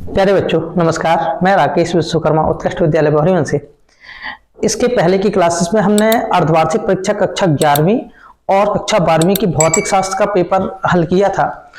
प्यारे बच्चों नमस्कार। मैं राकेश विश्वकर्मा उत्कृष्ट विद्यालय बहरीवन से। इसके पहले की क्लासेस में हमने अर्धवार्षिक परीक्षा कक्षा 11वीं और कक्षा 12वीं की भौतिक शास्त्र का पेपर हल किया था।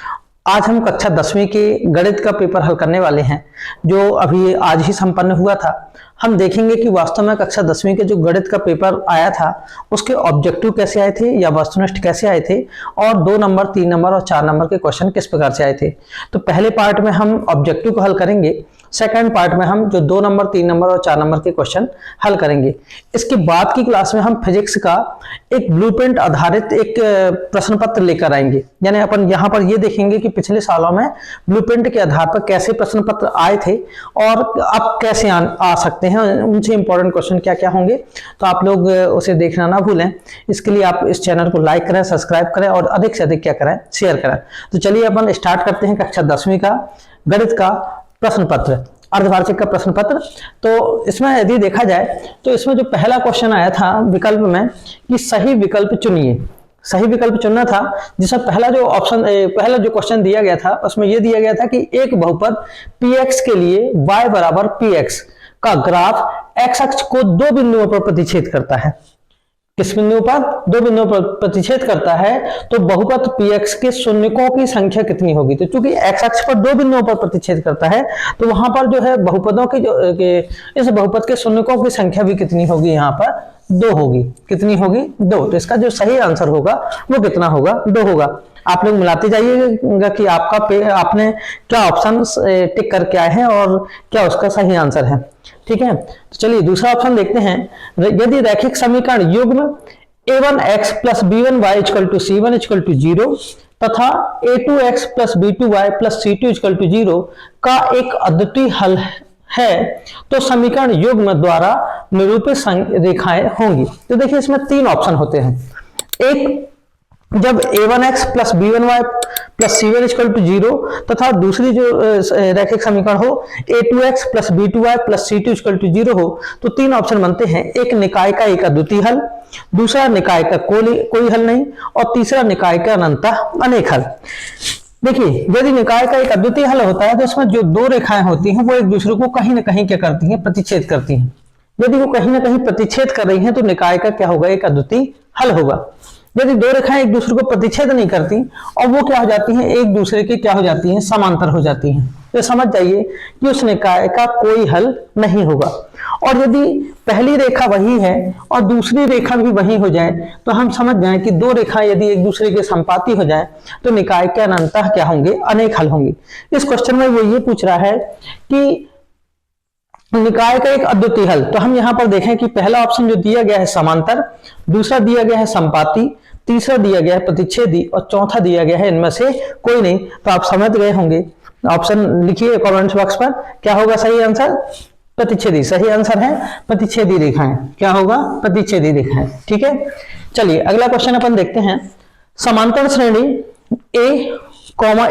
आज हम कक्षा 10वीं के गणित का पेपर हल करने वाले हैं, जो अभी आज ही संपन्न हुआ था। हम देखेंगे कि वास्तव में कक्षा 10वीं के जो गणित का पेपर आया था उसके ऑब्जेक्टिव कैसे आए थे या वस्तुनिष्ठ कैसे आए थे, और 2 नंबर 3 नंबर और 4 नंबर के क्वेश्चन किस प्रकार से आए थे। तो पहले पार्ट में हम ऑब्जेक्टिव को हल करेंगे, सेकंड पार्ट में हम जो 2 नंबर 3 नंबर और 4 नंबर के क्वेश्चन हल करेंगे। इसके बाद की क्लास में हम फिजिक्स का एक ब्लूप्रिंट आधारित एक प्रश्न पत्र लेकर आएंगे। यानी अपन यहाँ पर ये देखेंगे कि पिछले सालों में ब्लूप्रिंट के आधार पर कैसे प्रश्न पत्र आए थे और अब कैसे आ सकते हैं, उनसे इंपॉर्टेंट क्वेश्चन क्या क्या होंगे। तो आप लोग उसे देखना ना भूलें। इसके लिए आप इस चैनल को लाइक करें, सब्सक्राइब करें और अधिक से अधिक क्या करें, शेयर करें। तो चलिए अपन स्टार्ट करते हैं कक्षा 10वीं का गणित का प्रश्न पत्र, अर्धवार्षिक का प्रश्न पत्र। तो इसमें यदि देखा जाए तो इसमें जो पहला क्वेश्चन आया था विकल्प में कि सही विकल्प चुनिए, सही विकल्प चुनना था। जिसमें पहला जो क्वेश्चन दिया गया था उसमें यह दिया गया था कि एक बहुपद px के लिए y बराबर px का ग्राफ x अक्ष को 2 बिंदुओं पर प्रतिच्छेद करता है। किस बिंदु पर? 2 बिंदुओं पर प्रतिच्छेद करता है। तो बहुपद px के शून्यकों की संख्या कितनी होगी? तो चूंकि x अक्ष पर 2 बिंदुओं पर प्रतिच्छेद करता है तो वहां पर जो है बहुपदों की इस बहुपद के शून्यकों की संख्या भी कितनी होगी? यहाँ पर 2 होगी। कितनी होगी? 2। तो इसका जो सही आंसर होगा वो कितना होगा? 2 होगा। आप लोग मिलाते जाइएगा कि आपने क्या ऑप्शन टिक करके आए हैं और क्या उसका सही आंसर है। ठीक है, तो चलिए दूसरा ऑप्शन देखते हैं। यदि रैखिक समीकरण युग्म a1x plus b1y equal to c1 equal to 0 तथा a2x plus b2y plus c2 equal to 0 का एक अद्वितीय हल है तो समीकरण युग्म द्वारा निरूपित रेखाएं होंगी। तो देखिए इसमें 3 ऑप्शन होते हैं। एक, जब a1x plus b1y plus c1 equal to 0 तथा दूसरी जो रैखिक समीकरण हो a2x plus b2y plus c2 equal to 0 हो, तो 3 ऑप्शन बनते हैं। एक निकाय का एक अद्वितीय हल, दूसरा निकाय का कोई हल नहीं, और तीसरा निकाय का अनंतः अनेक हल। देखिए यदि निकाय का एक अद्वितीय हल होता है तो इसमें जो 2 रेखाएं होती हैं वो एक दूसरे को कहीं ना कहीं क्या करती हैं? प्रतिच्छेद करती हैं। यदि वो कहीं ना कहीं प्रतिच्छेद कर रही हैं तो निकाय का क्या होगा? एक अद्वितीय हल होगा। यदि 2 रेखाएं एक दूसरे को प्रतिच्छेद नहीं करती और वो क्या हो जाती हैं? एक दूसरे के क्या हो जाती हैं? समांतर हो जाती हैं। तो समझ जाइए कि उस निकाय का कोई हल नहीं होगा। और यदि पहली रेखा वही है और दूसरी रेखा भी वही हो जाए तो हम समझ जाएं कि 2 रेखाएं यदि एक दूसरे के संपाती हो जाए तो निकाय के अनंतः क्या होंगे? अनेक हल होंगे। इस क्वेश्चन में वो ये पूछ रहा है कि निकाय का एक अद्वितीय हल। तो हम यहाँ पर देखें कि पहला ऑप्शन जो दिया गया है समांतर, दूसरा दिया गया है संपाती, तीसरा दिया गया है प्रतिच्छेदी और चौथा दिया गया है इनमें से कोई नहीं। तो आप समझ गए होंगे। ऑप्शन लिखिए कमेंट्स बॉक्स पर, क्या होगा सही आंसर? प्रतिच्छेदी सही आंसर है। प्रतिच्छेदी रेखाएं क्या होगा? प्रतिच्छेदी रेखाएं। ठीक है, चलिए अगला क्वेश्चन अपन देखते हैं। समांतर श्रेणी a,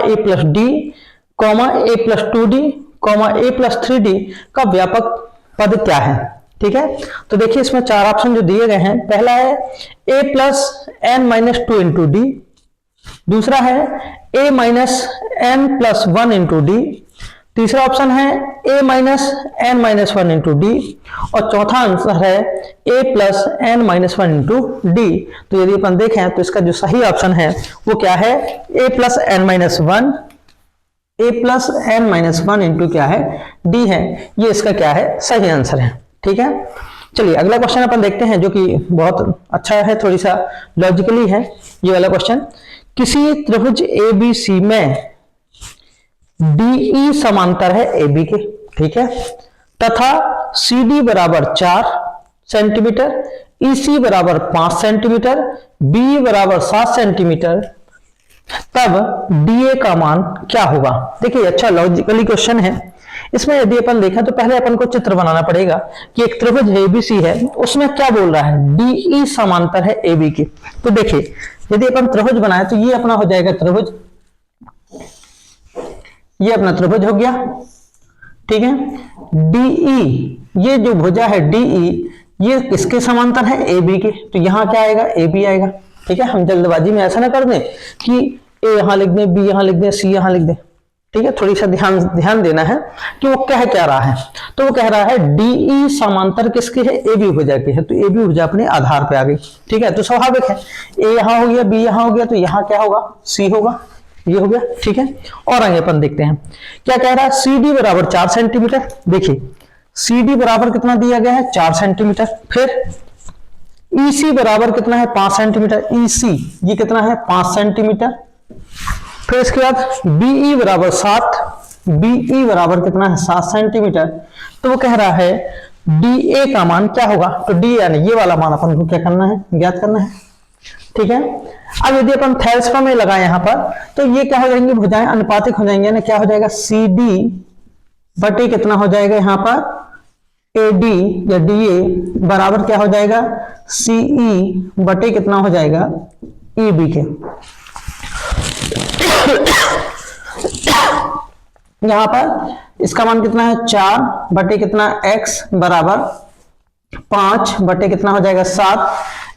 a plus D, a plus 2d, a plus 3d का व्यापक पद क्या है? ठीक है, तो देखिए इसमें 4 ऑप्शन जो दिए गए हैं। पहला है a plus n minus 2 into D, दूसरा है a minus n plus 1 into D, तीसरा ऑप्शन है a minus n minus 1 into D, और चौथा आंसर है a plus n minus 1 into D. तो यदि अपन देखें तो इसका जो सही ऑप्शन है वो क्या है? a plus n minus 1, a plus n minus 1 into क्या है? d है। ये इसका क्या है? सही आंसर है। ठीक है, चलिए अगला क्वेश्चन अपन देखते हैं जो कि बहुत अच्छा है, थोड़ी सा लॉजिकली है ये वाला क्वेश्चन। किसी त्रिभुज ABC में DE समांतर है AB के, ठीक है, तथा CD बराबर 4 सेंटीमीटर, EC बराबर 5 सेंटीमीटर, BE बराबर 7 सेंटीमीटर, तब DA का मान क्या होगा? देखिए अच्छा लॉजिकली क्वेश्चन है। इसमें यदि अपन देखा तो पहले अपन को चित्र बनाना पड़ेगा कि एक त्रिभुज ABC है, उसमें क्या बोल रहा है? DE समांतर है AB के। तो देखिए यदि अपन त्रिभुज बनाए तो ये अपना हो जाएगा त्रिभुज, ये अपना त्रिभुज हो गया। ठीक है, DE ये जो भुजा है DE ये किसके समांतर है? AB के। तो यहाँ क्या आएगा? AB आएगा। ठीक है, हम जल्दबाजी में ऐसा ना कर दें कि A यहां लिख दें, B यहां लिख दें, C यहां लिख दें। ठीक है, थोड़ी सा ध्यान देना है कि वो कह क्या रहा है। तो वो कह रहा है DE समांतर किसकी है, AB भुजा की है, तो AB भुजा अपने आधार पे आ गई। ठीक है, तो स्वाभाविक है A यहाँ हो गया, B यहाँ हो गया, तो यहाँ क्या होगा, C होगा, ये हो गया। ठीक है, और आगे अपन देखते हैं क्या कह रहा है। CD बराबर 4 सेंटीमीटर। देखिए CD बराबर कितना दिया गया है, 4 सेंटीमीटर। फिर EC बराबर कितना है, 5 सेंटीमीटर। EC ये कितना है, 5 सेंटीमीटर। फिर इसके बाद BE बराबर 7, BE बराबर कितना है, 7 सेंटीमीटर। तो वो कह रहा है DA का मान क्या होगा, तो D यानी ये वाला मान अपन को क्या करना है, ज्ञात करना है। ठीक है, अब यदि अपन थेल्स में लगाए यहां पर, तो ये क्या हो जाएंगे, भुजाएं अनुपातिक हो जाएंगे ना, क्या हो जाएगा, CD बटे कितना हो जाएगा यहाँ पर AD या DA बराबर क्या हो जाएगा, CE बटे कितना हो जाएगा, EB के। यहां पर इसका मान कितना है, 4 बटे कितना x बराबर 5 बटे कितना हो जाएगा 7,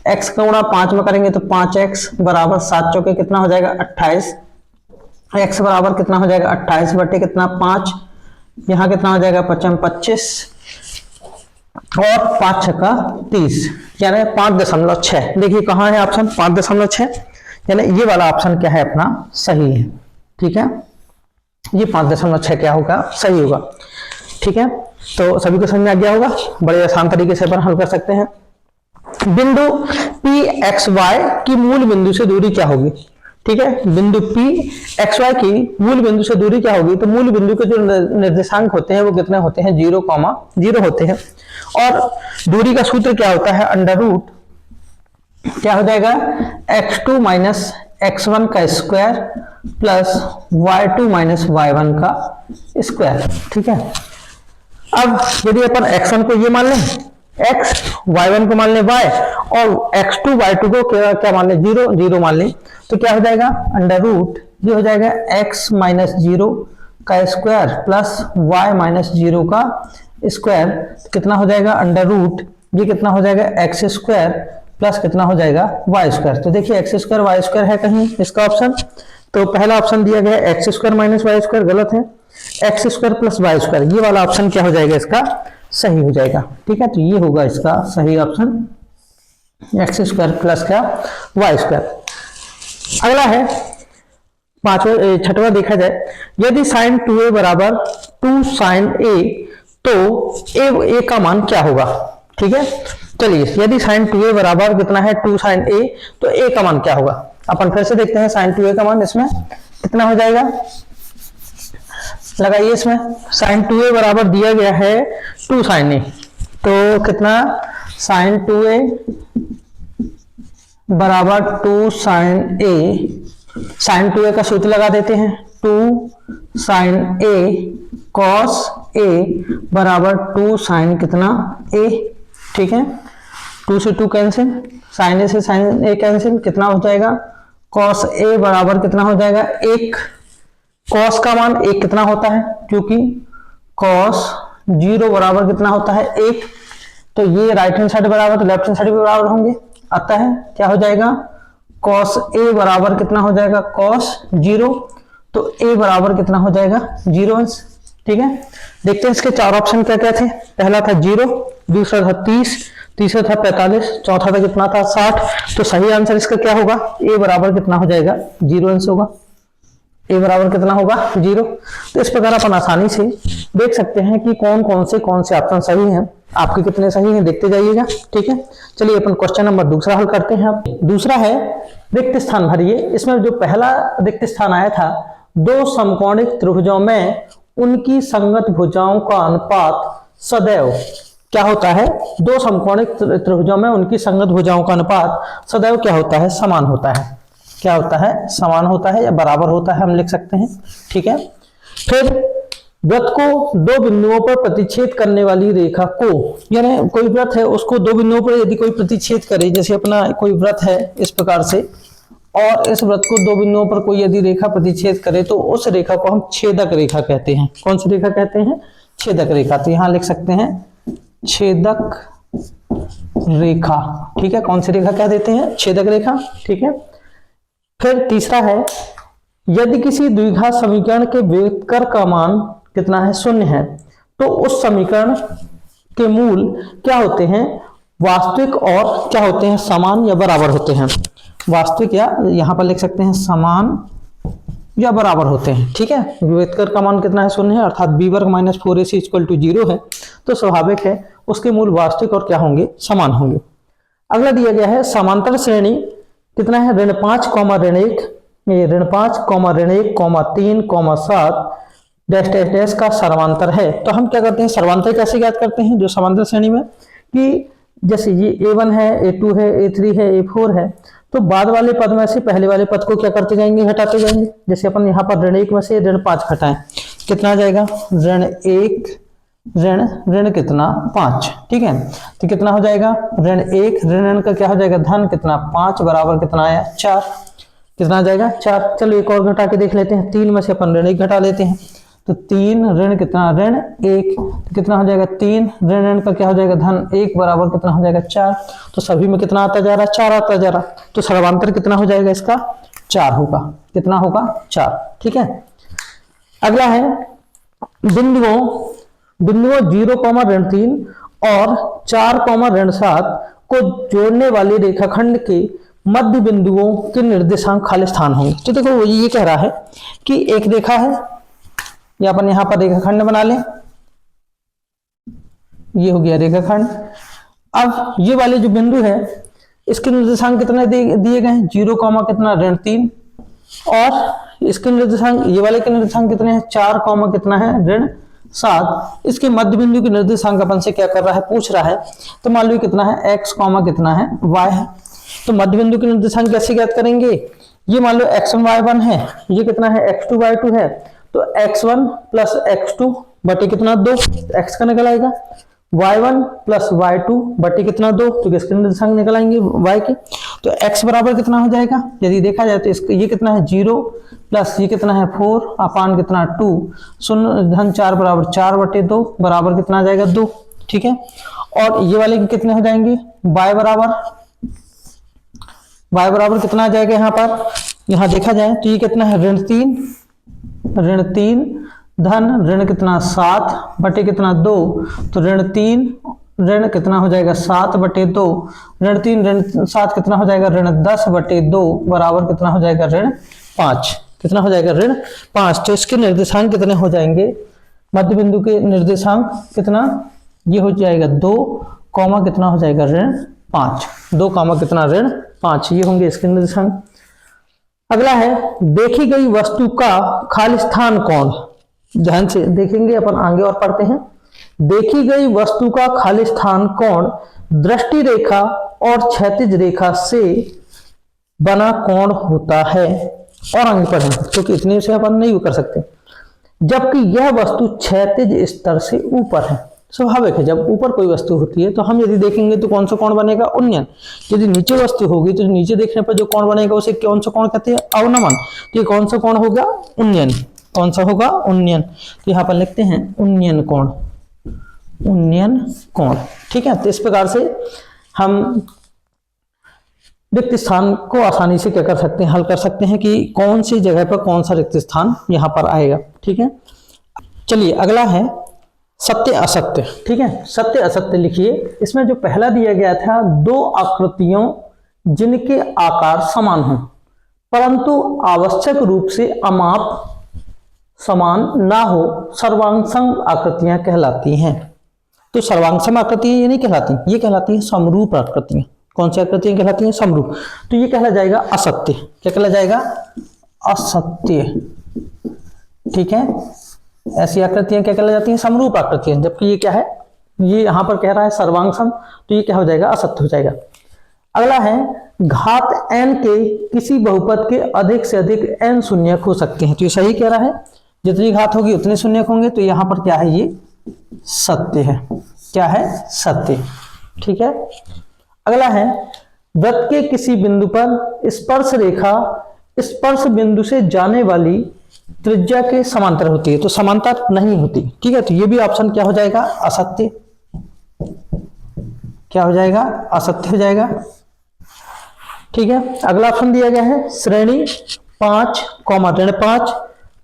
x का गुणा 5 में करेंगे तो 5x बराबर 7 चौके कितना हो जाएगा 28, x बराबर कितना हो जाएगा 28 बटे कितना 5, यहाँ कितना हो जाएगा 25 और 5 छक्का 30, यानी 5.6। देखिए कहाँ है ऑप्शन 5.6, यानी ये वाला ऑप्शन क्या है अपना, सही है। ठीक है, ये 5.6 क्या होगा, सही होगा। ठीक है, तो सभी को समझ में आ गया होगा, बड़े आसान तरीके से अपन हल कर सकते हैं। बिंदु PXY की मूल बिंदु से दूरी क्या होगी। ठीक है, बिंदु PXY की मूल बिंदु से दूरी क्या होगी, तो मूल बिंदु के जो निर्देशांक होते हैं वो कितने होते हैं, 0,0 होते हैं। और दूरी का सूत्र क्या होता है, अंडर रूट क्या हो जाएगा, x2 माइनस x1 का square plus y2 minus y1 का स्क्वायर। ठीक है, अब यदि अपन x1 को ये मान लें x, y1 को मान लें y और x2 y2 को क्या मान लें, 0 मान लें, तो क्या हो जाएगा, अंडर रूट ये हो जाएगा x माइनस 0 का स्क्वायर प्लस y माइनस 0 का स्क्वायर, कितना हो जाएगा, अंडर रूट ये कितना हो जाएगा, x स्क्वायर प्लस कितना हो जाएगा, y स्क्वायर। तो देखिए x स्क्वायर y स्क्वायर है कहीं इसका ऑप्शन, तो पहला ऑप्शन दिया गया है x square minus y square, गलत है, x square plus y square, ये वाला ऑप्शन क्या हो जाएगा, इसका सही हो जाएगा। ठीक है, तो ये होगा इसका सही ऑप्शन, x स्क्वायर प्लस क्या, y स्क्वायर। अगला है छठवां देखा जाए, यदि साइन 2a बराबर 2 साइन a तो a का मान क्या होगा। ठीक है, चलिए यदि साइन 2a बराबर कितना है, 2 साइन a, तो a का मान क्या होगा, अपन फिर से देखते हैं साइन 2a का मान इसमें कितना हो जाएगा, लगाइए इसमें साइन 2a बराबर दिया गया है 2 साइन a, तो कितना साइन 2a बराबर 2 साइन a, साइन 2a का सूत्र लगा देते हैं, 2 साइन a कॉस a बराबर 2 साइन कितना a। ठीक है, 2 से 2 कैंसिल, साइन ए से साइन ए कैंसिल, कितना हो जाएगा, कॉस ए बराबर कितना हो जाएगा 1, कॉस का मान 1 कितना होता है, क्योंकि कॉस 0 बराबर कितना होता है 1, तो ये राइट हैंड साइड बराबर तो लेफ्ट हैंड साइड भी बराबर होंगे, आता है क्या हो जाएगा, कॉस ए बराबर कितना हो जाएगा, कॉस 0, तो ए बराबर कितना हो जाएगा 0 अंश। ठीक है, देखते हैं इसके 4 ऑप्शन क्या क्या थे, पहला था 0, दूसरा था 30, तीसरा था 45, चौथा था कितना था 60, तो सही आंसर इसका क्या होगा, ए बराबर कितना हो जाएगा 0 अंश होगा, ए बराबर कितना होगा 0। तो इस प्रकार अपन आसानी से देख सकते हैं कि कौन कौन से ऑप्शन सही हैं, आपके कितने सही हैं देखते जाइएगा। ठीक है, चलिए अपन क्वेश्चन नंबर दूसरा हल करते हैं। अब दूसरा है रिक्त स्थान भरिए। इसमें जो पहला रिक्त स्थान आया था, 2 समकोणिक त्रिभुजों में उनकी संगत भुजाओं का अनुपात सदैव क्या होता है, 2 समकोणिक त्रिभुजों में उनकी संगत भुजाओं का अनुपात सदैव क्या होता है, समान होता है। क्या होता है, समान होता है या बराबर होता है, हम लिख सकते हैं। ठीक है, फिर वृत्त को 2 बिंदुओं पर प्रतिच्छेद करने वाली रेखा को, यानी कोई वृत्त है उसको 2 बिंदुओं पर यदि कोई प्रतिच्छेद करे, जैसे अपना कोई वृत्त है इस प्रकार से, और इस वृत्त को 2 बिंदुओं पर कोई यदि रेखा प्रतिच्छेद करे तो उस रेखा को हम छेदक रेखा कहते हैं। कौन सी रेखा कहते हैं, छेदक रेखा। तो यहां लिख सकते हैं छेदक रेखा। ठीक है, कौन सी रेखा कह देते हैं, छेदक रेखा। ठीक है, फिर तीसरा है यदि किसी द्विघात समीकरण के व्युत्क्रम का मान कितना है, 0 है, तो उस समीकरण के मूल क्या होते हैं, वास्तविक और क्या होते हैं, समान या बराबर होते हैं। वास्तविक या यहां पर लिख सकते हैं समान या बराबर होते हैं। ठीक है, व्युत्क्रम का मान कितना है, 0 है, अर्थात b वर्ग माइनस 4ac इक्वल टू 0 है, तो स्वाभाविक है उसके मूल वास्तविक और क्या होंगे, समान होंगे। अगला दिया गया है समांतर श्रेणी कितना है, ऋण 5 ऋण 1, ऋण 5 ऋण 1 3 7 डैश डैश डैश का सर्वांतर है। तो हम क्या करते हैं, सर्वांतर कैसे ज्ञात करते हैं, जो समांतर श्रेणी में कि जैसे ये a1 है, a2 है, a3 है, a4 है, तो बाद वाले पद में से पहले वाले पद को क्या करते जाएंगे, घटाते जाएंगे। जैसे अपन यहाँ पर ऋण 1 में से ऋण 5 घटाएं, कितना आ जाएगा, ऋण 1 ऋण कितना 5। ठीक है, तो कितना हो जाएगा, ऋण 1 ऋण का क्या हो जाएगा, धन कितना 5 बराबर कितना आया 4, कितना आ जाएगा 4। चलो एक और घटा के देख लेते हैं, 3 में से अपन ऋण 1 घटा लेते हैं, तो 3 ऋण कितना ऋण 1, तो कितना हो जाएगा 3 ऋण का क्या हो जाएगा, धन 1 बराबर कितना हो जाएगा 4। तो सभी में कितना आता जा रहा है, 4 आता जा रहा, तो सर्वांतर कितना हो जाएगा इसका, 4 होगा। कितना होगा, 4। ठीक है, अगला है बिंदुओं 0 ऋण 3 और 4 ऋण 7 को जोड़ने वाले रेखाखंड के मध्य बिंदुओं के निर्देशांक खाली स्थान होंगे। तो देखो वो ये कह रहा है कि एक रेखा है, या अपन यहां पर रेखाखंड बना लें, ये हो गया रेखाखंड। अब ये वाले जो बिंदु है इसके निर्देशांक कितने दिए गए हैं, 0 कितना ऋण 3, और इसके निर्देशांक ये वाले के निर्देशांक कितने हैं, 4 कितना है ऋण 7। इसके मध्य बिंदु के निर्देशांक अपन से क्या कर रहा है, पूछ रहा है। तो मान लो कितना है, x कितना है y है। तो मध्य बिंदु के निर्देशांक कैसे ज्ञात करेंगे, ये मान लो x1 y1 है, ये कितना है x2 y2 है, तो x1 प्लस x2 बटे कितना 2, x का निकल आएगा, y1 प्लस y2 बटे कितना 2, तो किसके निर्देशांक निकल आएंगे, y के। तो x बराबर कितना हो जाएगा, यदि देखा जाए तो इसका ये कितना है 0 प्लस ये कितना है 4 अपान कितना 2, 0 धन 4 बराबर 4 बटे 2 बराबर कितना आ जाएगा 2। ठीक है, और ये वाले कितने हो जाएंगे, y बराबर कितना आ जाएगा, यहाँ देखा जाए तो ये कितना है ऋण 3 धन ऋण कितना 7 बटे कितना 2, तो ऋण 3 ऋण कितना हो जाएगा 7 बटे 2, ऋण 3 ऋण 7 कितना हो जाएगा, ऋण 10 बटे 2 बराबर कितना हो जाएगा, ऋण 5। कितना हो जाएगा, ऋण 5। तो इसके निर्देशांक कितने हो जाएंगे, मध्य बिंदु के निर्देशांक कितना, ये हो जाएगा 2 कितना हो जाएगा ऋण 5, 2 कितना ऋण 5, ये होंगे इसके निर्देशांक। अगला है देखी गई वस्तु का खाली स्थान कौन, ध्यान से देखेंगे अपन, आगे और पढ़ते हैं। देखी गई वस्तु का खाली स्थान कोण दृष्टि रेखा और क्षैतिज रेखा से बना कोण होता है, और आगे पढ़ें क्योंकि इतने से अपन नहीं कर सकते। जबकि यह वस्तु क्षैतिज स्तर से ऊपर है। स्वाभाविक है, जब ऊपर कोई वस्तु होती है तो हम यदि देखेंगे तो कौन सा कोण बनेगा, उन्नयन। यदि नीचे वस्तु होगी तो नीचे देखने पर जो कोण बनेगा उसे कौन सा कोण कहते हैं, अवनमन। तो ये कौन सा कोण होगा, उन्नयन। कौन सा होगा, उन्नयन। तो यहाँ पर लिखते हैं उन्नयन कोण, उन्नयन कोण। ठीक है, तो इस प्रकार से हम रिक्त स्थान को आसानी से क्या कर सकते हैं, हल कर सकते हैं कि कौन सी जगह पर कौन सा रिक्त स्थान यहाँ पर आएगा। ठीक है, चलिए अगला है सत्य असत्य। ठीक है, सत्य असत्य लिखिए। इसमें जो पहला दिया गया था, दो आकृतियों जिनके आकार समान हों परंतु आवश्यक रूप से अमाप समान ना हो, सर्वांगसम आकृतियां कहलाती हैं। तो सर्वांगसम आकृतियां ये नहीं कहलाती, ये कहलाती हैं समरूप आकृतियां। कौन सी आकृतियां कहलाती हैं, समरूप। तो ये कहला जाएगा असत्य। क्या कहला जाएगा, असत्य। ठीक है, ऐसी आकृतियां क्या कहला जाती हैं, समरूप आकृतियां। जबकि ये क्या है, ये यहां पर कह रहा है सर्वांगसम, तो ये क्या हो जाएगा, असत्य हो जाएगा। अगला है घात n के किसी बहुपद के अधिक से अधिक n शून्यक हो सकते हैं। तो ये सही कह रहा है, जितनी घात होगी उतने शून्यक होंगे। तो यहाँ पर क्या है, ये सत्य है। क्या है, सत्य। ठीक है, अगला है वृत्त के किसी बिंदु पर स्पर्श रेखा स्पर्श बिंदु से जाने वाली त्रिज्या के समांतर होती है। तो समांतर नहीं होती। ठीक है, तो ये भी ऑप्शन क्या हो जाएगा, असत्य। क्या हो जाएगा, असत्य हो जाएगा। ठीक है, अगला ऑप्शन दिया गया है श्रेणी 5 कॉमा ऋण 5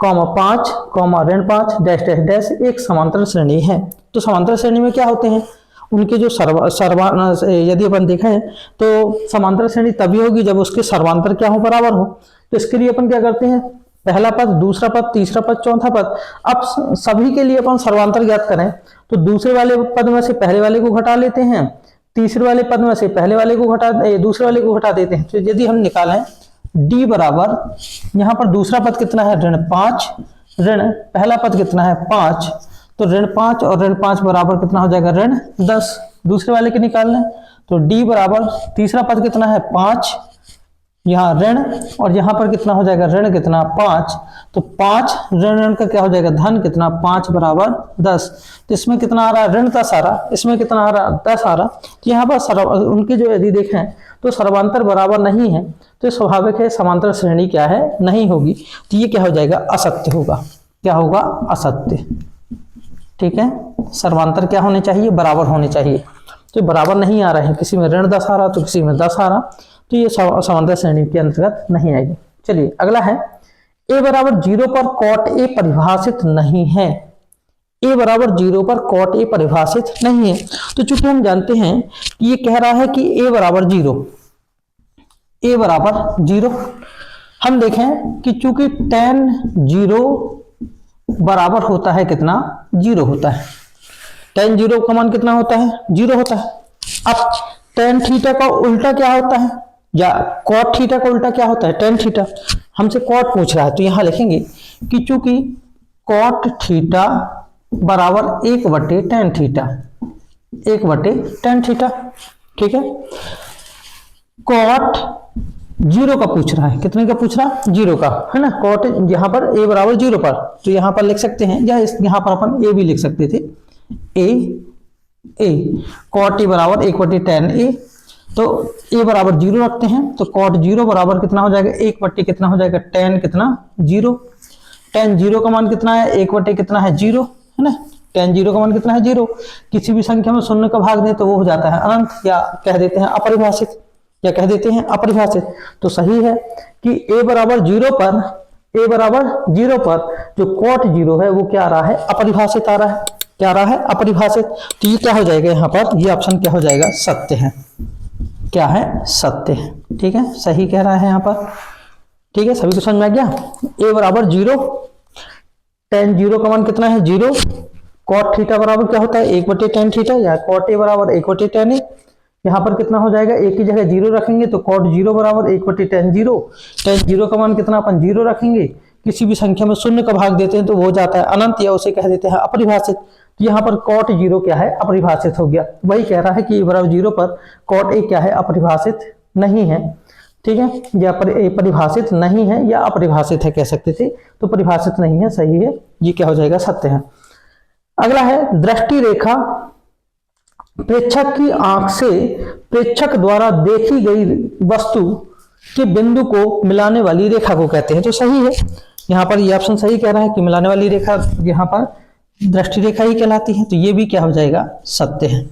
कॉमा 5 कॉमा ऋण 5 डैश डैश डैश एक समांतर श्रेणी है। तो समांतर श्रेणी में क्या होते हैं उनके जो यदि अपन देखें तो समांतर श्रेणी तभी होगी जब उसके सर्वांतर क्या हो, बराबर हो। तो इसके लिए अपन क्या करते हैं, पहला पद, दूसरा पद, तीसरा पद, चौथा पद। अब सभी के लिए अपन सर्वांतर ज्ञात करें तो दूसरे वाले पद में से पहले वाले को घटा लेते हैं, तीसरे वाले पद में से पहले वाले को दूसरे वाले को घटा देते हैं। तो यदि हम निकालें d बराबर, यहाँ पर दूसरा पद कितना है ऋण 5, ऋण पहला पद कितना है 5, तो ऋण 5 और ऋण 5 बराबर कितना हो जाएगा ऋण 10। दूसरे वाले के निकालना है तो d बराबर तीसरा पद कितना है 5, यहाँ ऋण और यहाँ पर कितना हो जाएगा ऋण कितना 5, तो 5 ऋण ऋण का क्या हो जाएगा धन कितना 5 बराबर 10। तो इसमें कितना आ रहा है ऋण 10 आ रहा, इसमें कितना आ रहा 10 आ रहा। तो यहाँ पर उनके जो यदि देखें तो सर्वांतर बराबर नहीं है, तो स्वाभाविक है समांतर श्रेणी क्या है नहीं होगी। तो ये क्या हो जाएगा असत्य होगा, क्या होगा असत्य। ठीक है, सर्वांतर क्या होने चाहिए, बराबर होने चाहिए। तो बराबर नहीं आ रहे हैं, किसी में ऋण 10 आ रहा तो किसी में 10 आ रहा, तो ये समांतर श्रेणी के अंतर्गत नहीं आएगी। चलिए अगला है a बराबर 0 पर कॉट a परिभाषित नहीं है। a बराबर 0 पर कॉट a परिभाषित नहीं है। तो चूंकि हम जानते हैं कि ये कह रहा है कि a बराबर 0, a बराबर 0, हम देखें कि चूंकि tan 0 बराबर होता है कितना 0 होता है, tan 0 का मान कितना होता है 0 होता है। अब tan थीटा का उल्टा क्या होता है, या cot थीटा का उल्टा क्या होता है tan थीटा। हमसे cot पूछ रहा है तो यहां लिखेंगे कि चूंकि cot थीटा बराबर 1/tan थीटा, 1/tan थीटा। ठीक है, cot 0 का पूछ रहा है, कितने का पूछ रहा है 0 का, है ना। cot यहाँ पर a बराबर 0 पर, तो यहाँ पर लिख सकते हैं, या यहाँ पर अपन a भी लिख सकते थे, a cot a बराबर 1/tan a। तो a बराबर 0 रखते हैं तो cot 0 बराबर कितना हो जाएगा 1 कितना हो जाएगा tan कितना 0। tan 0 का मान कितना है 1 कितना है 0, है ना। tan 0 का मान कितना है 0। किसी भी संख्या में शून्य का भाग दें तो वो हो जाता है अनंत, या कह देते हैं अपरिभाषित, या कह देते हैं अपरिभाषित। तो सही है कि a बराबर 0 पर, a बराबर 0 पर जो cot 0 है वो क्या आ रहा है अपरिभाषित आ रहा है, क्या आ रहा है अपरिभाषित। तो ये क्या हो जाएगा यहाँ पर, ये ऑप्शन क्या हो जाएगा सत्य है, क्या है सत्य है। ठीक है, सही कह रहा है यहाँ पर। ठीक है, सभी को समझ में आ गया। a बराबर 0, tan 0 का मान कितना है 0, cot थीटा बराबर क्या होता है 1/tan थीटा, या cot a बराबर 1/tan a। यहाँ पर कितना हो जाएगा, एक ही जगह 0 रखेंगे तो cot 0 बराबर 1/tan 0। tan 0 का मान कितना अपन 0 रखेंगे, किसी भी संख्या में शून्य का भाग देते हैं तो वो हो जाता है अनंत, या उसे कह देते हैं अपरिभाषित। यहाँ पर cot 0 क्या है अपरिभाषित हो गया। वही कह रहा है कि a बराबर 0 पर cot a क्या है अपरिभाषित नहीं है। ठीक है, या परिभाषित नहीं है या अपरिभाषित है कह सकते थे, तो परिभाषित नहीं है, सही है, ये क्या हो जाएगा सत्य है। अगला है दृष्टि रेखा प्रेक्षक की आंख से प्रेक्षक द्वारा देखी गई वस्तु के बिंदु को मिलाने वाली रेखा को कहते हैं। तो सही है, यहाँ पर ये ऑप्शन सही कह रहा है कि मिलाने वाली रेखा यहाँ पर दृष्टि रेखा ही कहलाती है। तो ये भी क्या हो जाएगा सत्य है,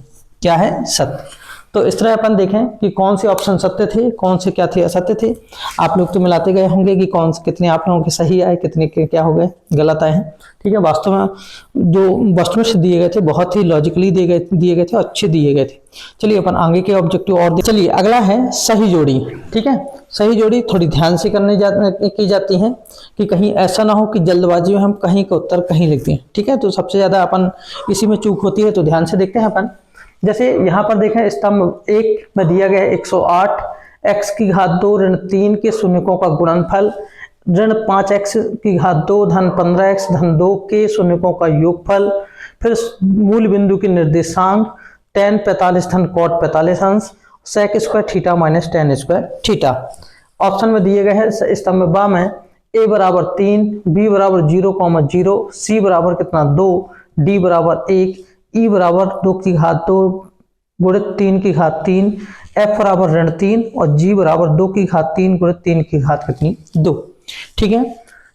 क्या है सत्य। तो इस तरह अपन देखें कि कौन से ऑप्शन सत्य थे, कौन से क्या थे असत्य थे। आप लोग तो मिलाते गए होंगे कि कौन से कितने आप लोगों के सही आए, कितने के क्या हो गए गलत आए हैं। ठीक है, वास्तव में जो वस्तु से दिए गए थे बहुत ही लॉजिकली दिए गए थे, अच्छे दिए गए थे। चलिए अपन आगे के ऑब्जेक्टिव और चलिए अगला है सही जोड़ी। ठीक है, सही जोड़ी थोड़ी ध्यान से की जाती है कि कहीं ऐसा ना हो कि जल्दबाजी में हम कहीं का उत्तर कहीं लिख दें। ठीक है, तो सबसे ज्यादा अपन इसी में चूक होती है, तो ध्यान से देखते हैं अपन। जैसे यहाँ पर देखें स्तंभ 1 में दिया गया है 108 x की घात 2 ऋण 3 के शून्यकों का गुणनफल, ऋण 5x की घात 2 धन 15x धन 2 के शून्यकों का योगफल, फिर मूल बिंदु के निर्देशांक tan 45 धन cot 45 अंश, sec square theta minus tan square theta. Option में दिए गए हैं स्तंभ बा में a बराबर 3, b बराबर 0,0, c बराबर कितना 2, d बराबर 1, ई बराबर 2 की घात 2 गुणित 3 की घात 3, एफ बराबर ऋण 3 और जी बराबर 2 की घात 3 गुणित 3 की घात कितनी 2। ठीक है,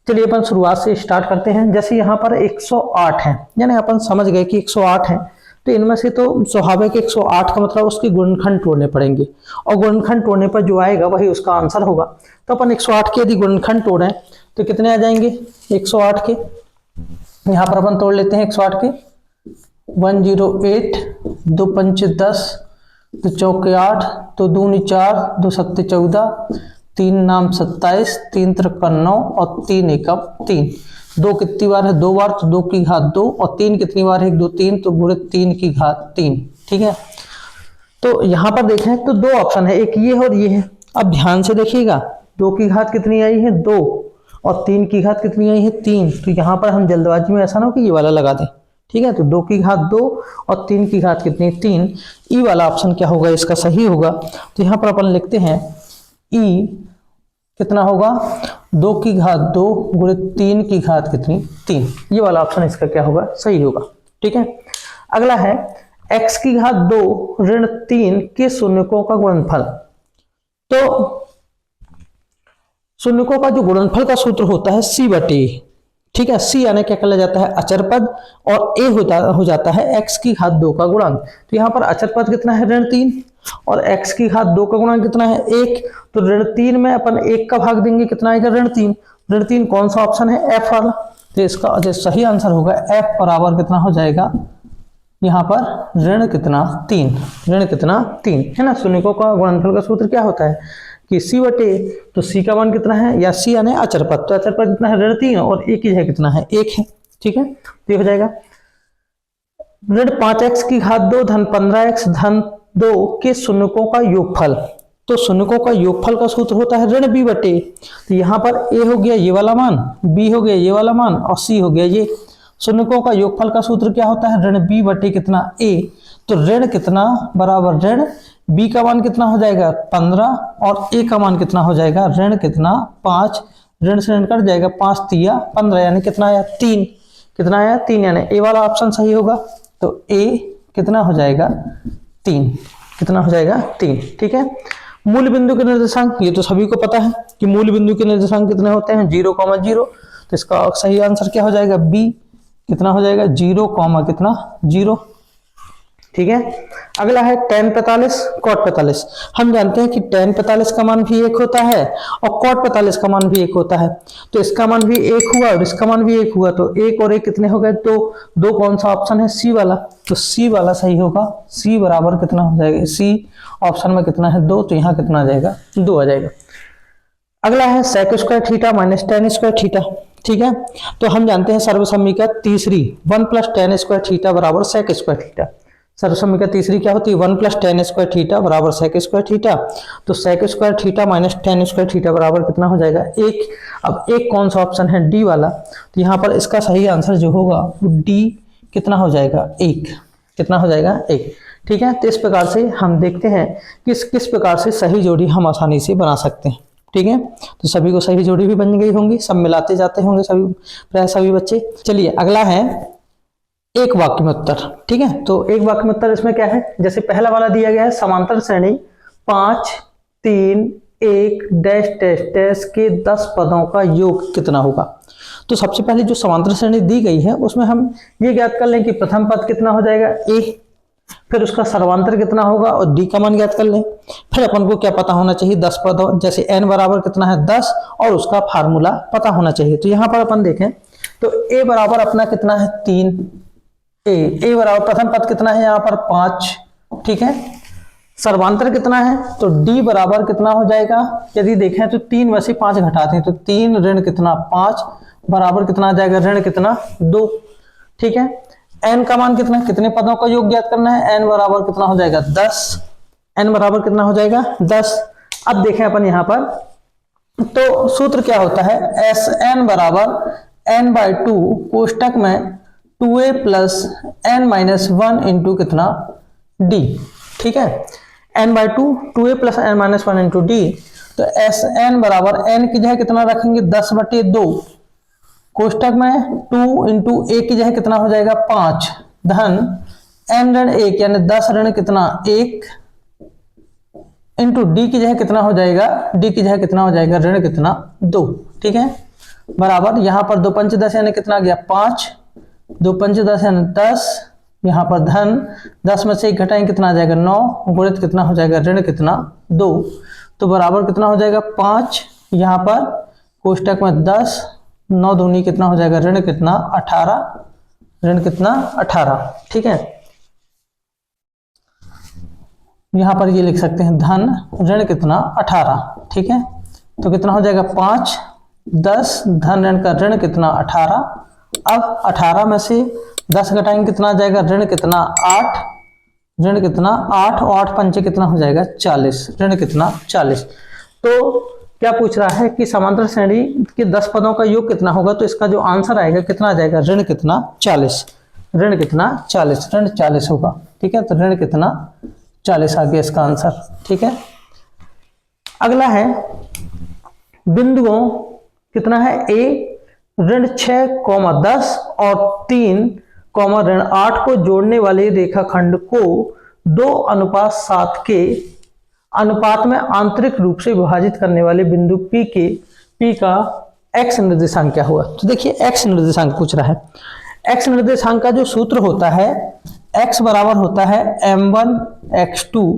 चलिए अपन शुरुआत से स्टार्ट करते हैं। जैसे यहाँ पर 108 है, यानी अपन समझ गए कि 108 है, तो इनमें से तो स्वाभाविक 108 का मतलब उसके गुणनखंड तोड़ने पड़ेंगे, और गुणनखंड तोड़ने पर जो आएगा वही उसका आंसर होगा। तो अपन 108 के यदि गुणनखंड तोड़ें तो कितने आ जाएंगे 108 के, यहाँ पर अपन तोड़ लेते हैं 108 के। 108, 2 पंचे 10, 2 चौके 8, 2 दूनी 4, 2 सत्ते 14, 3 नाम 27, 3 त्रिका 9 और 3 एकम 3। 2 कितनी बार है 2 बार, तो 2 की घात 2, और 3 कितनी बार है 1 2 3, तो गुणे 3 की घात 3। ठीक है, तो यहाँ पर देखें तो 2 ऑप्शन है, एक ये है और ये है। अब ध्यान से देखिएगा 2 की घात कितनी आई है 2, और 3 की घात कितनी आई है 3। तो यहाँ पर हम जल्दबाजी में ऐसा ना हो कि ये वाला लगा दें। ठीक है, तो 2 की घात 2 और 3 की घात कितनी 3। ई वाला ऑप्शन क्या होगा इसका सही होगा। तो यहाँ पर अपन लिखते हैं ई कितना होगा 2 की घात 2 गुणे 3 की घात कितनी 3। ये वाला ऑप्शन इसका क्या होगा सही होगा। ठीक है, अगला है x की घात 2 ऋण 3 के शून्यकों का गुणनफल। तो शून्यकों का जो गुणनफल का सूत्र होता है c बटे, ठीक है, c यानी क्या कहला जाता है अचर पद, और a हो जाता है x की घात 2 का गुणांक। तो यहाँ पर अचर पद कितना है ऋण 3, और x की घात 2 का गुणांक कितना है 1। तो ऋण 3 में अपन 1 का भाग देंगे, कितना आएगा ऋण 3। ऋण 3 कौन सा ऑप्शन है f वाला। तो इसका जो सही आंसर होगा f बराबर कितना हो जाएगा यहाँ पर ऋण कितना 3, ऋण कितना 3 है ना। शून्यकों का गुणनफल का सूत्र क्या होता है कि c बटे, तो c का मान कितना है, या c यानी अचर पद, तो अचर पद कितना है ऋण 3, और a की जगह कितना है 1 है। ठीक है, तो ये हो जाएगा ऋण 5x की घात 2 धन 15x धन 2 के शून्यकों का योगफल। तो शून्यकों का योगफल का सूत्र होता है ऋण b बटे, तो यहाँ पर a हो गया ये वाला मान, b हो गया ये वाला मान, और c हो गया ये। शून्यकों का योगफल का सूत्र क्या होता है ऋण b बटे कितना a। तो ऋण कितना बराबर ऋण b का मान कितना हो जाएगा 15, और a का मान कितना हो जाएगा ऋण कितना 5। ऋण से ऋण कट जाएगा, 5 तिया 15, यानी कितना आया 3। कितना आया 3, यानी a वाला ऑप्शन सही होगा। तो a कितना हो जाएगा 3, कितना हो जाएगा 3। ठीक है, मूल बिंदु के निर्देशांक, ये तो सभी को पता है कि मूल बिंदु के निर्देशांक कितने होते हैं 0, 0। तो इसका सही आंसर क्या हो जाएगा b, कितना हो जाएगा 0, कितना 0। ठीक है, अगला है tan 45 cot 45। हम जानते हैं कि tan 45 का मान भी 1 होता है और cot 45 का मान भी 1 होता है। तो इसका मान भी 1 हुआ और इसका मान भी 1 हुआ, तो 1 और 1 कितने हो गए, तो 2 कौन सा ऑप्शन है c वाला। तो c वाला सही होगा, c बराबर कितना हो जाएगा, c ऑप्शन में कितना है 2, तो यहाँ कितना आ जाएगा 2 आ जाएगा। अगला है sec square theta minus tan square theta. ठीक है, तो हम जानते हैं सर्वसम्मिका तीसरी 1 प्लस tan स्क्वायर थीटा बराबर sec स्क्वायर थीटा। सर्वसम्मिका तीसरी क्या होती है 1 प्लस tan स्क्वायर थीटा बराबर sec स्क्वायर थीटा। तो sec square theta minus tan square theta बराबर कितना हो जाएगा 1। अब 1 कौन सा ऑप्शन है डी वाला, तो यहाँ पर इसका सही आंसर जो होगा वो डी कितना हो जाएगा 1, कितना हो जाएगा 1। ठीक है, तो इस प्रकार से हम देखते हैं कि किस प्रकार से सही जोड़ी हम आसानी से बना सकते हैं। ठीक है, तो सभी को सही जोड़ी भी बन गई होंगी, सब मिलाते जाते होंगे सभी प्राय सभी बच्चे। चलिए अगला है एक वाक्य में उत्तर। ठीक है, तो एक वाक्य में उत्तर इसमें क्या है, जैसे पहला वाला दिया गया है समांतर श्रेणी 5 3 1 डैश डैश डैश के 10 पदों का योग कितना होगा। तो सबसे पहले जो समांतर श्रेणी दी गई है उसमें हम ये ज्ञात कर लें कि प्रथम पद कितना हो जाएगा a, फिर उसका सर्वांतर कितना होगा और d का मान ज्ञात कर लें। फिर अपन को क्या पता होना चाहिए 10 पद, जैसे n बराबर कितना है 10 और उसका फार्मूला पता होना चाहिए। तो यहाँ पर अपन देखें तो a बराबर अपना कितना है 3, a बराबर प्रथम पद कितना है यहाँ पर 5। ठीक है, सर्वांतर कितना है तो d बराबर कितना हो जाएगा, यदि देखें तो 3 में से 5 घटाते हैं तो 3 ऋण कितना 5 बराबर कितना आ जाएगा ऋण कितना 2। ठीक है, n का मान कितना, कितने पदों का योग ज्ञात करना है, n बराबर कितना हो जाएगा 10, n बराबर कितना हो जाएगा 10। अब देखें अपन यहाँ पर तो सूत्र क्या होता है Sn बराबर n/2 कोष्टक में 2a plus n minus 1 into कितना d। ठीक है, n/2 2a plus n minus 1 into d। तो Sn बराबर n की जगह कितना रखेंगे 10/2 कोष्टक में 2 इंटू a की जगह कितना हो जाएगा 5 धन n ऋण 1 यानी 10 ऋण कितना 1 इंटू d की जगह कितना हो जाएगा, d की जगह कितना हो जाएगा ऋण कितना 2। ठीक है, बराबर यहाँ पर 2 पंच 10 यानी कितना आ गया 5, 2 पंच 10 यानी 10 यहाँ पर धन 10 में से 1 घटाएंगे कितना आ जाएगा 9, गुणित कितना हो जाएगा ऋण कितना 2, तो बराबर कितना हो जाएगा 5। यहाँ पर कोष्टक में 10, 9 दूनी कितना हो जाएगा ऋण कितना 18, ऋण कितना 18। ठीक है, यहाँ पर ये लिख सकते हैं धन ऋण कितना 18। ठीक है, तो कितना हो जाएगा 5, 10 धन ऋण का ऋण कितना 18। अब 18 में से 10 घटाएंगे कितना आ जाएगा ऋण कितना 8, ऋण कितना 8 और 8 पंचे कितना हो जाएगा 40, ऋण कितना 40। तो क्या पूछ रहा है कि समांतर श्रेणी के 10 पदों का योग कितना होगा, तो इसका जो आंसर आएगा कितना आ जाएगा ऋण कितना 40, ऋण कितना 40, ऋण 40 होगा। ठीक है, तो ऋण कितना 40 आ गया इसका आंसर। ठीक है, अगला है बिंदुओं कितना है ए ऋण 6, 10 और 3, ऋण 8 को जोड़ने वाले रेखाखंड को 2:7 के अनुपात में आंतरिक रूप से विभाजित करने वाले बिंदु P का x निर्देशांक क्या हुआ। तो देखिए x निर्देशांक पूछ रहा है। x निर्देशांक का जो सूत्र होता है x बराबर होता है m1 x2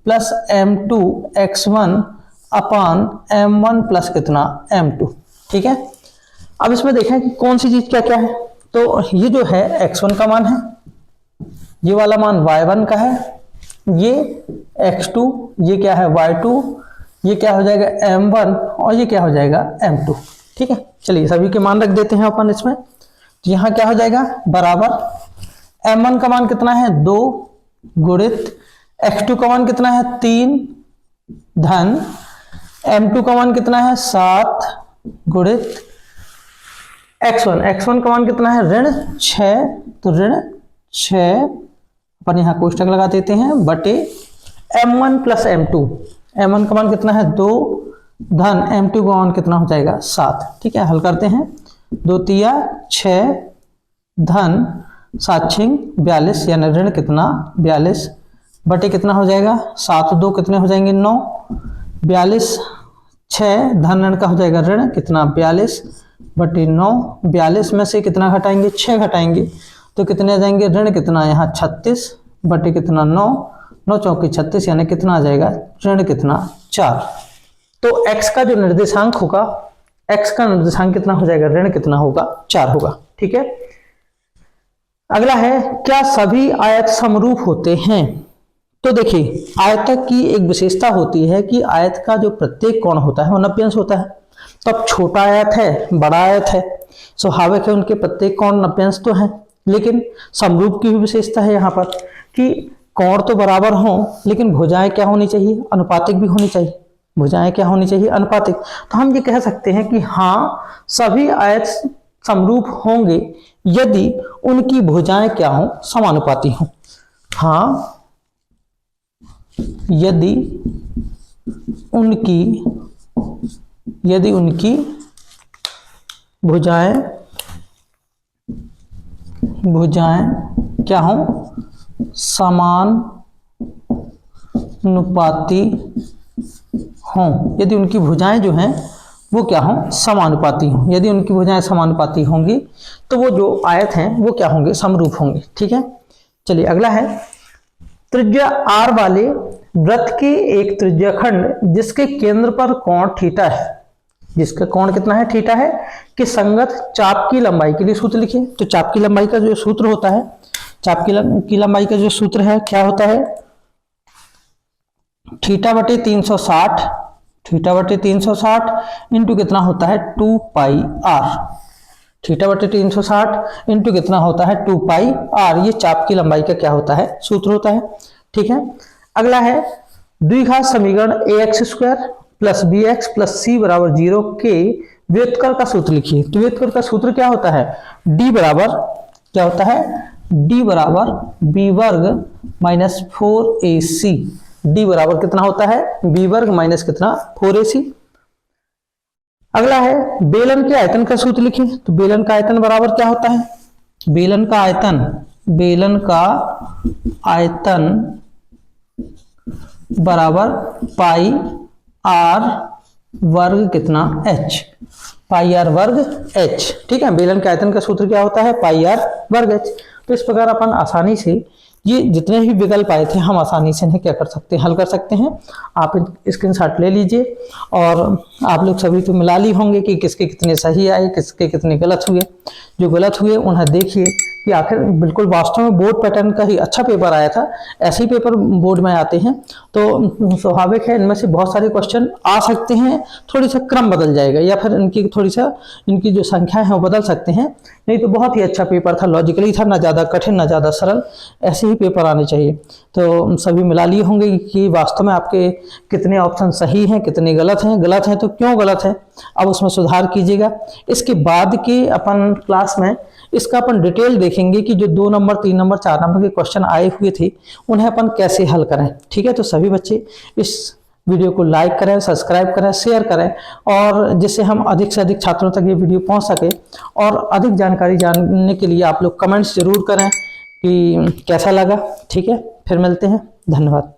plus m2 x1 अपान m1 प्लस कितना m2। ठीक है, अब इसमें देखें कि कौन सी चीज क्या क्या है। तो ये जो है x1 का मान है, ये वाला मान y1 का है, ये x2, ये क्या है y2, ये क्या हो जाएगा m1 और ये क्या हो जाएगा m2। ठीक है, चलिए सभी के मान रख देते हैं अपन इसमें। तो यहाँ क्या हो जाएगा बराबर m1 का मान कितना है 2 गुणित x2 का मान कितना है 3 धन m2 का मान कितना है 7 गुणित x1 का मान कितना है ऋण 6, तो ऋण 6 अपन यहाँ कोष्टक लगा देते हैं बटे m1 प्लस m2, m1 का मान कितना है 2 धन m2 का मान कितना हो जाएगा 7। ठीक है, हल करते हैं 2 तिया 6 धन 7 छिंग 42 यानी ऋण कितना 42 बटे कितना हो जाएगा 7 2 कितने हो जाएंगे 9, 42 6 धन ऋण का हो जाएगा ऋण कितना 42 बटे 9, 42 में से कितना घटाएंगे 6 घटाएंगे तो कितने आ जाएंगे ऋण कितना यहाँ 36 बटे कितना 9, 9 चौके 36 यानी कितना आ जाएगा ऋण कितना 4। तो x का जो निर्देशांक होगा, x का निर्देशांक कितना हो जाएगा ऋण कितना होगा 4 होगा। ठीक है, अगला है क्या सभी आयत समरूप होते हैं। तो देखिए आयतक की एक विशेषता होती है कि आयत का जो प्रत्येक कोण होता है वो नप्यांश होता है। तो अब छोटा आयत है बड़ा आयत है, स्वाभाविक है उनके प्रत्येक कोण नप्यांश तो है, लेकिन समरूप की भी विशेषता है यहाँ पर कि कोण तो बराबर हो लेकिन भुजाएं क्या होनी चाहिए अनुपातिक भी होनी चाहिए। भुजाएं क्या होनी चाहिए अनुपातिक। तो हम ये कह सकते हैं कि हाँ सभी आयत समरूप होंगे यदि उनकी भुजाएं क्या हो समानुपाती हो। हाँ यदि उनकी भुजाएं क्या हो समानुपाती हों, यदि उनकी भुजाएं जो हैं वो क्या हों समानुपाती हों। यदि उनकी भुजाएं समानुपाती होंगी तो वो जो आयत हैं वो क्या होंगे समरूप होंगे। ठीक है, चलिए अगला है त्रिज्या r वाले वृत्त के एक त्रिज्याखंड जिसके केंद्र पर कोण थीटा है, जिसका कोण कितना है थीटा है, कि संगत चाप की लंबाई के लिए सूत्र लिखिए। तो चाप की लंबाई का जो सूत्र होता है, चाप की लंबाई का जो सूत्र है क्या होता है थीटा बटे 360, थीटा बटे 360 इंटू कितना होता है 2 पाई r। थीटा बटे 360 इंटू कितना होता है 2 पाई r। ये चाप की लंबाई का क्या होता है सूत्र होता है। ठीक है, अगला है द्विघात समीकरण ax square plus bx plus c बराबर 0 के व्युत्क्रम का सूत्र लिखिए। तो व्युत्क्रम का सूत्र क्या होता है d बराबर क्या होता है d बराबर b वर्ग माइनस 4ac। d बराबर कितना होता है b वर्ग माइनस कितना 4ac। अगला है बेलन के आयतन का सूत्र लिखिए। तो बेलन का आयतन बराबर क्या होता है बेलन का आयतन बराबर पाई r वर्ग कितना h, पाई r वर्ग h। ठीक है, बेलन के आयतन का सूत्र क्या होता है पाई r वर्ग h। तो इस प्रकार अपन आसानी से ये जितने भी विकल्प आए थे हम आसानी से इन्हें क्या कर सकते हैं, हल कर सकते हैं। आप स्क्रीनशॉट ले लीजिए और आप लोग सभी तो मिला ली होंगे कि किसके कितने सही आए, किसके कितने गलत हुए। जो गलत हुए उन्हें देखिए कि आखिर बिल्कुल वास्तव में बोर्ड पैटर्न का ही अच्छा पेपर आया था, ऐसे ही पेपर बोर्ड में आते हैं तो स्वाभाविक है इनमें से बहुत सारे क्वेश्चन आ सकते हैं, थोड़ी सा क्रम बदल जाएगा या फिर इनकी थोड़ी सा इनकी जो संख्या है वो बदल सकते हैं, नहीं तो बहुत ही अच्छा पेपर था, लॉजिकली था, ना ज़्यादा कठिन ना ज़्यादा सरल, ऐसे ही पेपर आने चाहिए। तो सभी मिला लिए होंगे कि वास्तव में आपके कितने ऑप्शन सही हैं, कितने गलत हैं तो क्यों गलत है, अब उसमें सुधार कीजिएगा। इसके बाद के अपन क्लास में इसका अपन डिटेल देखेंगे कि जो 2 नंबर 3 नंबर 4 नंबर के क्वेश्चन आए हुए थे उन्हें अपन कैसे हल करें। ठीक है, तो सभी बच्चे इस वीडियो को लाइक करें, सब्सक्राइब करें, शेयर करें और जिससे हम अधिक से अधिक छात्रों तक ये वीडियो पहुंच सके। और अधिक जानकारी जानने के लिए आप लोग कमेंट्स जरूर करें कि कैसा लगा। ठीक है, फिर मिलते हैं, धन्यवाद।